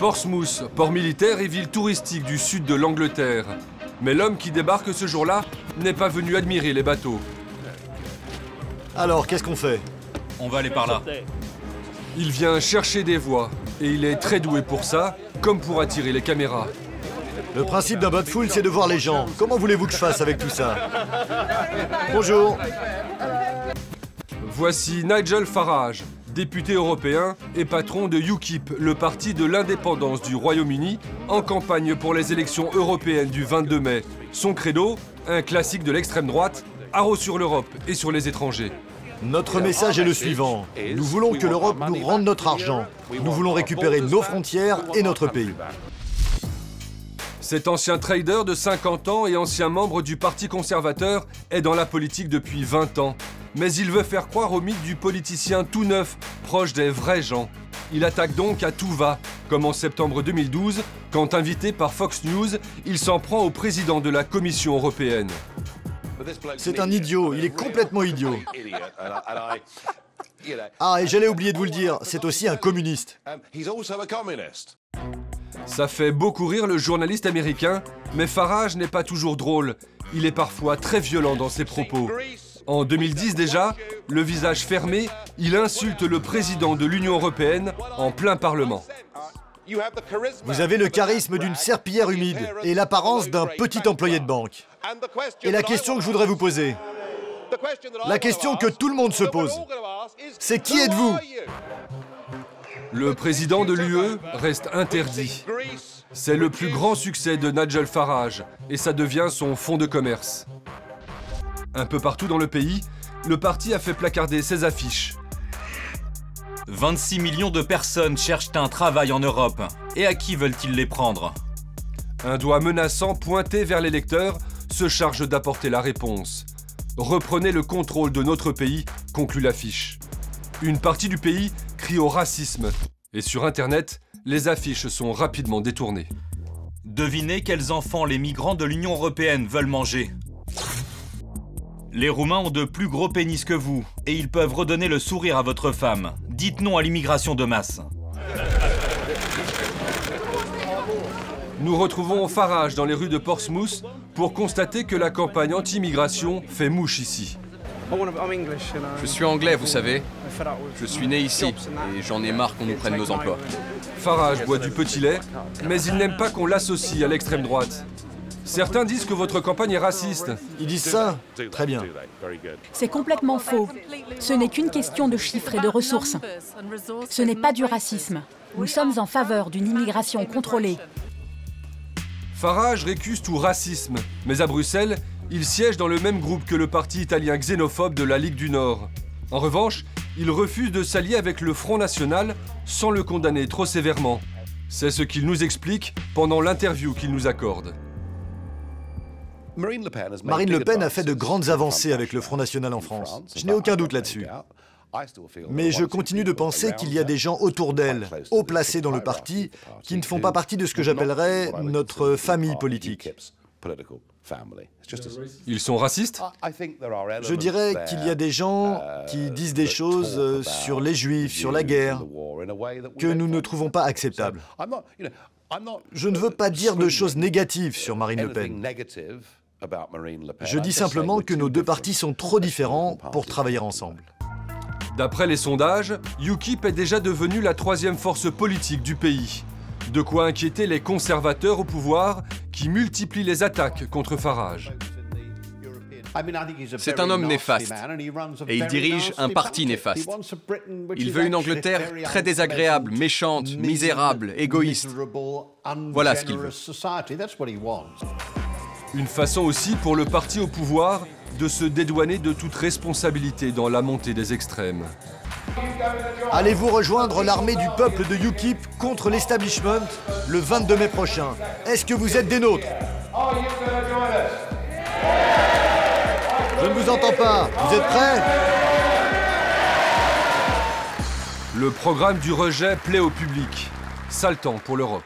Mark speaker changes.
Speaker 1: Portsmouth, port militaire et ville touristique du sud de l'Angleterre. Mais l'homme qui débarque ce jour-là n'est pas venu admirer les bateaux.
Speaker 2: Alors, qu'est-ce qu'on fait?
Speaker 3: On va aller par là.
Speaker 1: Il vient chercher des voix, et il est très doué pour ça, comme pour attirer les caméras.
Speaker 2: Le principe d'un bain de foule, c'est de voir les gens. Comment voulez-vous que je fasse avec tout ça? Bonjour.
Speaker 1: Voici Nigel Farage, député européen et patron de UKIP, le parti de l'indépendance du Royaume-Uni, en campagne pour les élections européennes du 22 mai. Son credo, un classique de l'extrême droite, haro sur l'Europe et sur les étrangers.
Speaker 2: Notre message est le suivant. Nous voulons que l'Europe nous rende notre argent. Nous voulons récupérer nos frontières et notre pays.
Speaker 1: Cet ancien trader de 50 ans et ancien membre du Parti conservateur est dans la politique depuis 20 ans. Mais il veut faire croire au mythe du politicien tout neuf, proche des vrais gens. Il attaque donc à tout va, comme en septembre 2012, quand invité par Fox News, il s'en prend au président de la Commission européenne.
Speaker 2: C'est un idiot, il est complètement idiot. Ah, et j'allais oublier de vous le dire, c'est aussi un communiste.
Speaker 1: Ça fait beaucoup rire le journaliste américain, mais Farage n'est pas toujours drôle. Il est parfois très violent dans ses propos. En 2010 déjà, le visage fermé, il insulte le président de l'Union européenne en plein Parlement.
Speaker 2: Vous avez le charisme d'une serpillière humide et l'apparence d'un petit employé de banque. Et la question que je voudrais vous poser, la question que tout le monde se pose, c'est qui êtes-vous?
Speaker 1: Le président de l'UE reste interdit. C'est le plus grand succès de Nigel Farage et ça devient son fonds de commerce. Un peu partout dans le pays, le parti a fait placarder ses affiches.
Speaker 3: 26 millions de personnes cherchent un travail en Europe. Et à qui veulent-ils les prendre?
Speaker 1: Un doigt menaçant pointé vers l'électeur se charge d'apporter la réponse. Reprenez le contrôle de notre pays, conclut l'affiche. Une partie du pays crie au racisme. Et sur Internet, les affiches sont rapidement détournées.
Speaker 3: Devinez quels enfants les migrants de l'Union européenne veulent manger. Les Roumains ont de plus gros pénis que vous, et ils peuvent redonner le sourire à votre femme. Dites non à l'immigration de masse.
Speaker 1: Nous retrouvons Farage dans les rues de Portsmouth pour constater que la campagne anti-immigration fait mouche ici.
Speaker 4: Je suis anglais, vous savez. Je suis né ici et j'en ai marre qu'on nous prenne nos emplois.
Speaker 1: Farage boit du petit lait, mais il n'aime pas qu'on l'associe à l'extrême droite. Certains disent que votre campagne est raciste.
Speaker 2: Ils disent ça? Très bien.
Speaker 5: C'est complètement faux. Ce n'est qu'une question de chiffres et de ressources. Ce n'est pas du racisme. Nous sommes en faveur d'une immigration contrôlée.
Speaker 1: Farage récuse tout racisme, mais à Bruxelles, il siège dans le même groupe que le parti italien xénophobe de la Ligue du Nord. En revanche, il refuse de s'allier avec le Front National sans le condamner trop sévèrement. C'est ce qu'il nous explique pendant l'interview qu'il nous accorde.
Speaker 2: Marine Le Pen a fait de grandes avancées avec le Front National en France. Je n'ai aucun doute là-dessus. Mais je continue de penser qu'il y a des gens autour d'elle, haut placés dans le parti, qui ne font pas partie de ce que j'appellerais notre famille politique.
Speaker 1: Ils sont racistes?
Speaker 2: Je dirais qu'il y a des gens qui disent des choses sur les Juifs, sur la guerre, que nous ne trouvons pas acceptables. Je ne veux pas dire de choses négatives sur Marine Le Pen. Je dis simplement que nos deux partis sont trop différents pour travailler ensemble.
Speaker 1: D'après les sondages, UKIP est déjà devenue la troisième force politique du pays. De quoi inquiéter les conservateurs au pouvoir qui multiplient les attaques contre Farage.
Speaker 4: C'est un homme néfaste et il dirige un parti néfaste. Il veut une Angleterre très désagréable, méchante, misérable, égoïste. Voilà ce qu'il veut.
Speaker 1: Une façon aussi pour le parti au pouvoir de se dédouaner de toute responsabilité dans la montée des extrêmes.
Speaker 2: Allez-vous rejoindre l'armée du peuple de UKIP contre l'establishment le 22 mai prochain? Est-ce que vous êtes des nôtres? Je ne vous entends pas. Vous êtes prêts?
Speaker 1: Le programme du rejet plaît au public. Sale temps pour l'Europe.